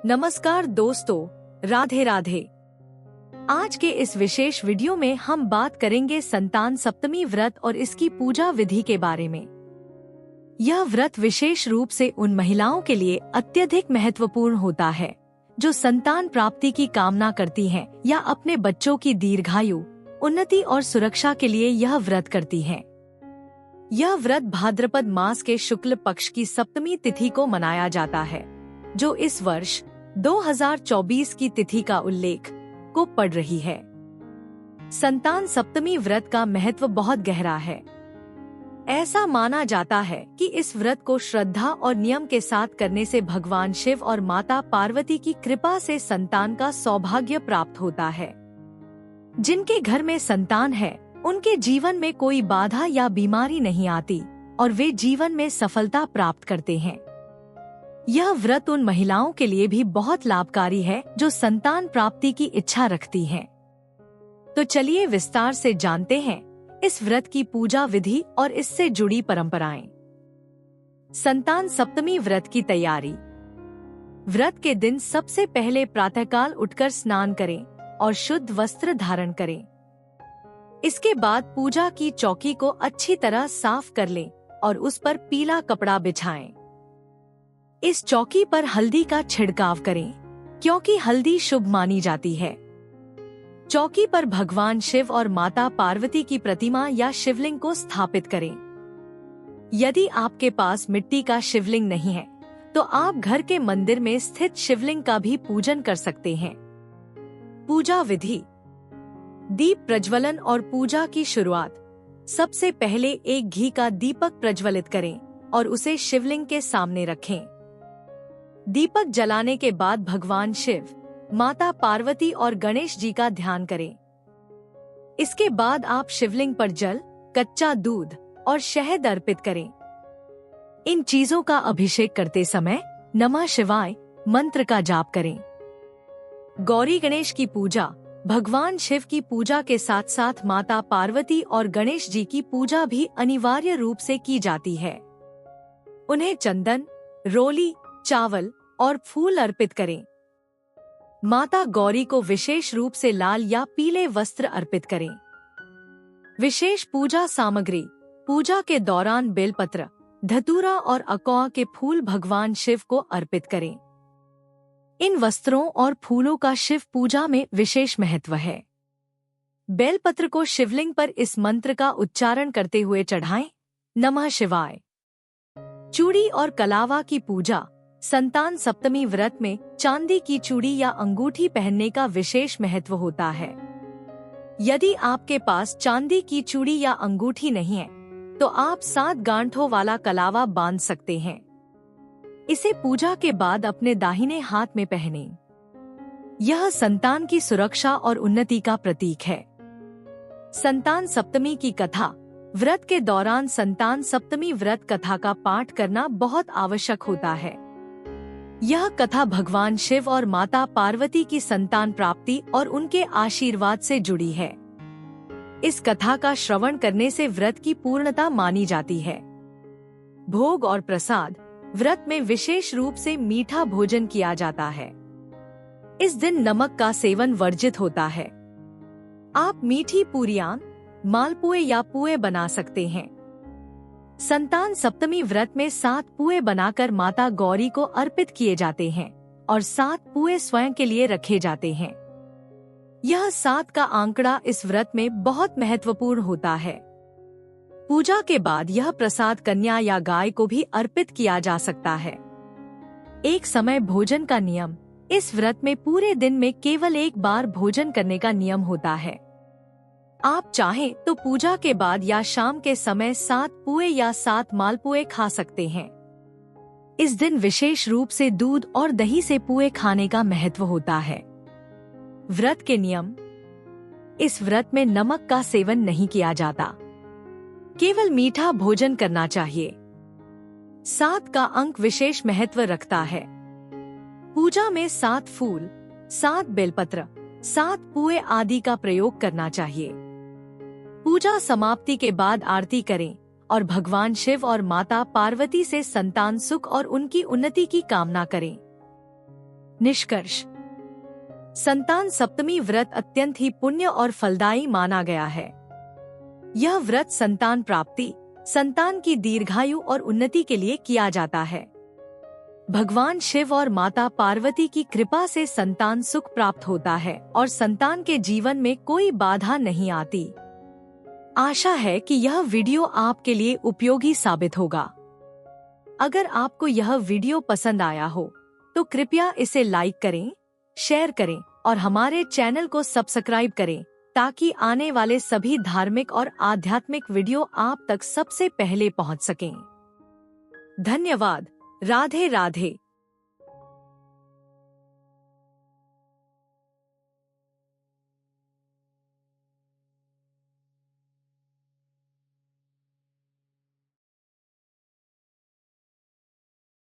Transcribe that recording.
नमस्कार दोस्तों, राधे राधे। आज के इस विशेष वीडियो में हम बात करेंगे संतान सप्तमी व्रत और इसकी पूजा विधि के बारे में। यह व्रत विशेष रूप से उन महिलाओं के लिए अत्यधिक महत्वपूर्ण होता है जो संतान प्राप्ति की कामना करती हैं या अपने बच्चों की दीर्घायु, उन्नति और सुरक्षा के लिए यह व्रत करती हैं। यह व्रत भाद्रपद मास के शुक्ल पक्ष की सप्तमी तिथि को मनाया जाता है, जो इस वर्ष 2024 की तिथि का उल्लेख को पड़ रही है। संतान सप्तमी व्रत का महत्व बहुत गहरा है। ऐसा माना जाता है कि इस व्रत को श्रद्धा और नियम के साथ करने से भगवान शिव और माता पार्वती की कृपा से संतान का सौभाग्य प्राप्त होता है। जिनके घर में संतान है, उनके जीवन में कोई बाधा या बीमारी नहीं आती और वे जीवन में सफलता प्राप्त करते हैं। यह व्रत उन महिलाओं के लिए भी बहुत लाभकारी है जो संतान प्राप्ति की इच्छा रखती हैं। तो चलिए विस्तार से जानते हैं इस व्रत की पूजा विधि और इससे जुड़ी परंपराएं। संतान सप्तमी व्रत की तैयारी। व्रत के दिन सबसे पहले प्रातःकाल उठकर स्नान करें और शुद्ध वस्त्र धारण करें। इसके बाद पूजा की चौकी को अच्छी तरह साफ कर लें और उस पर पीला कपड़ा बिछाएं। इस चौकी पर हल्दी का छिड़काव करें, क्योंकि हल्दी शुभ मानी जाती है। चौकी पर भगवान शिव और माता पार्वती की प्रतिमा या शिवलिंग को स्थापित करें। यदि आपके पास मिट्टी का शिवलिंग नहीं है, तो आप घर के मंदिर में स्थित शिवलिंग का भी पूजन कर सकते हैं। पूजा विधि। दीप प्रज्वलन और पूजा की शुरुआत। सबसे पहले एक घी का दीपक प्रज्वलित करें और उसे शिवलिंग के सामने रखें। दीपक जलाने के बाद भगवान शिव, माता पार्वती और गणेश जी का ध्यान करें। इसके बाद आप शिवलिंग पर जल, कच्चा दूध और शहद अर्पित करें। इन चीजों का अभिषेक करते समय नमः शिवाय मंत्र का जाप करें। गौरी गणेश की पूजा। भगवान शिव की पूजा के साथ साथ माता पार्वती और गणेश जी की पूजा भी अनिवार्य रूप से की जाती है। उन्हें चंदन, रोली, चावल और फूल अर्पित करें। माता गौरी को विशेष रूप से लाल या पीले वस्त्र अर्पित करें। विशेष पूजा सामग्री। पूजा के दौरान बेलपत्र, धतूरा और अकौआ के फूल भगवान शिव को अर्पित करें। इन वस्त्रों और फूलों का शिव पूजा में विशेष महत्व है। बेलपत्र को शिवलिंग पर इस मंत्र का उच्चारण करते हुए चढ़ाएं, नमः शिवाय। चूड़ी और कलावा की पूजा। संतान सप्तमी व्रत में चांदी की चूड़ी या अंगूठी पहनने का विशेष महत्व होता है। यदि आपके पास चांदी की चूड़ी या अंगूठी नहीं है, तो आप 7 गांठों वाला कलावा बांध सकते हैं। इसे पूजा के बाद अपने दाहिने हाथ में पहनें। यह संतान की सुरक्षा और उन्नति का प्रतीक है। संतान सप्तमी की कथा। व्रत के दौरान संतान सप्तमी व्रत कथा का पाठ करना बहुत आवश्यक होता है। यह कथा भगवान शिव और माता पार्वती की संतान प्राप्ति और उनके आशीर्वाद से जुड़ी है। इस कथा का श्रवण करने से व्रत की पूर्णता मानी जाती है। भोग और प्रसाद। व्रत में विशेष रूप से मीठा भोजन किया जाता है। इस दिन नमक का सेवन वर्जित होता है। आप मीठी पूरियां, मालपुए या पुए बना सकते हैं। संतान सप्तमी व्रत में 7 पुए बनाकर माता गौरी को अर्पित किए जाते हैं और 7 पुए स्वयं के लिए रखे जाते हैं। यह 7 का आंकड़ा इस व्रत में बहुत महत्वपूर्ण होता है। पूजा के बाद यह प्रसाद कन्या या गाय को भी अर्पित किया जा सकता है। एक समय भोजन का नियम। इस व्रत में पूरे दिन में केवल एक बार भोजन करने का नियम होता है। आप चाहें तो पूजा के बाद या शाम के समय 7 पुए या 7 मालपुए खा सकते हैं। इस दिन विशेष रूप से दूध और दही से पुए खाने का महत्व होता है। व्रत के नियम। इस व्रत में नमक का सेवन नहीं किया जाता, केवल मीठा भोजन करना चाहिए। 7 का अंक विशेष महत्व रखता है। पूजा में 7 फूल, 7 बेलपत्र, 7 पुए आदि का प्रयोग करना चाहिए। पूजा समाप्ति के बाद आरती करें और भगवान शिव और माता पार्वती से संतान सुख और उनकी उन्नति की कामना करें। निष्कर्ष। संतान सप्तमी व्रत अत्यंत ही पुण्य और फलदायी माना गया है। यह व्रत संतान प्राप्ति, संतान की दीर्घायु और उन्नति के लिए किया जाता है। भगवान शिव और माता पार्वती की कृपा से संतान सुख प्राप्त होता है और संतान के जीवन में कोई बाधा नहीं आती। आशा है कि यह वीडियो आपके लिए उपयोगी साबित होगा। अगर आपको यह वीडियो पसंद आया हो तो कृपया इसे लाइक करें, शेयर करें और हमारे चैनल को सब्सक्राइब करें ताकि आने वाले सभी धार्मिक और आध्यात्मिक वीडियो आप तक सबसे पहले पहुंच सकें। धन्यवाद। राधे राधे।